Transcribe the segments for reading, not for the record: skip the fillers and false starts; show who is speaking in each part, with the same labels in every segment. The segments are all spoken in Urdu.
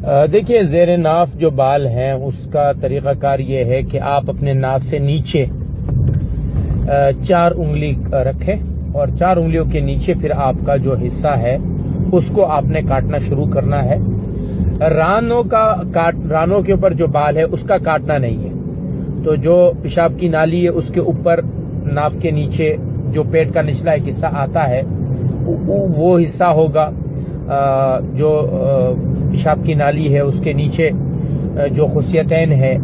Speaker 1: دیکھیے زیر ناف جو بال ہیں اس کا طریقہ کار یہ ہے کہ آپ اپنے ناف سے نیچے 4 انگلی رکھیں اور 4 انگلیوں کے نیچے پھر آپ کا جو حصہ ہے اس کو آپ نے کاٹنا شروع کرنا ہے۔ رانوں کے اوپر جو بال ہے اس کا کاٹنا نہیں ہے، تو جو پیشاب کی نالی ہے اس کے اوپر ناف کے نیچے جو پیٹ کا نچلا ایک حصہ آتا ہے وہ حصہ ہوگا، جو پیشاب کی نالی ہے اس کے نیچے جو خصیتین ہے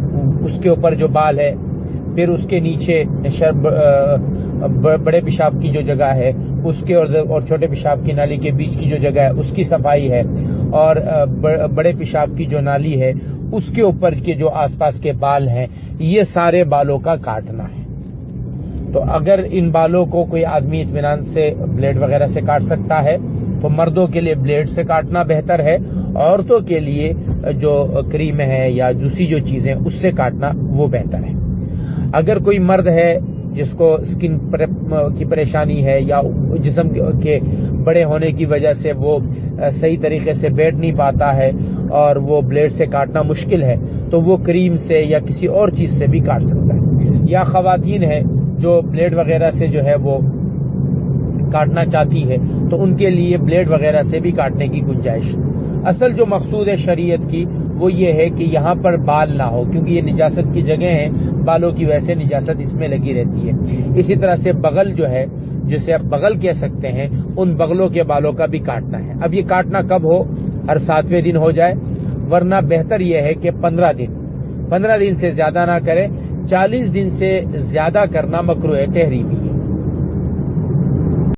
Speaker 1: اس کے اوپر جو بال ہے، پھر اس کے نیچے بڑے پیشاب کی جو جگہ ہے اس کے اور چھوٹے پیشاب کی نالی کے بیچ کی جو جگہ ہے اس کی صفائی ہے، اور بڑے پیشاب کی جو نالی ہے اس کے اوپر کے جو آس پاس کے بال ہیں یہ سارے بالوں کا کاٹنا ہے۔ تو اگر ان بالوں کو کوئی آدمی اطمینان سے بلیڈ وغیرہ سے کاٹ سکتا ہے تو مردوں کے لیے بلیڈ سے کاٹنا بہتر ہے، عورتوں کے لیے جو کریم ہے یا دوسری جو چیزیں اس سے کاٹنا وہ بہتر ہے۔ اگر کوئی مرد ہے جس کو اسکن کی پریشانی ہے یا جسم کے بڑے ہونے کی وجہ سے وہ صحیح طریقے سے بیٹھ نہیں پاتا ہے اور وہ بلیڈ سے کاٹنا مشکل ہے تو وہ کریم سے یا کسی اور چیز سے بھی کاٹ سکتا ہے، یا خواتین ہے جو بلیڈ وغیرہ سے جو ہے وہ کاٹنا چاہتی ہے تو ان کے لیے بلیڈ وغیرہ سے بھی کاٹنے کی گنجائش۔ اصل جو مقصود ہے شریعت کی وہ یہ ہے کہ یہاں پر بال نہ ہو، کیونکہ یہ نجاست کی جگہ ہیں، بالوں کی ویسے نجاست اس میں لگی رہتی ہے۔ اسی طرح سے بغل جو ہے جسے آپ بغل کہہ سکتے ہیں، ان بغلوں کے بالوں کا بھی کاٹنا ہے۔ اب یہ کاٹنا کب ہو؟ ہر 7ویں دن ہو جائے، ورنہ بہتر یہ ہے کہ 15 دن سے زیادہ نہ کریں۔ 40 دن سے زیادہ کرنا مکروہ تحریمی ہے۔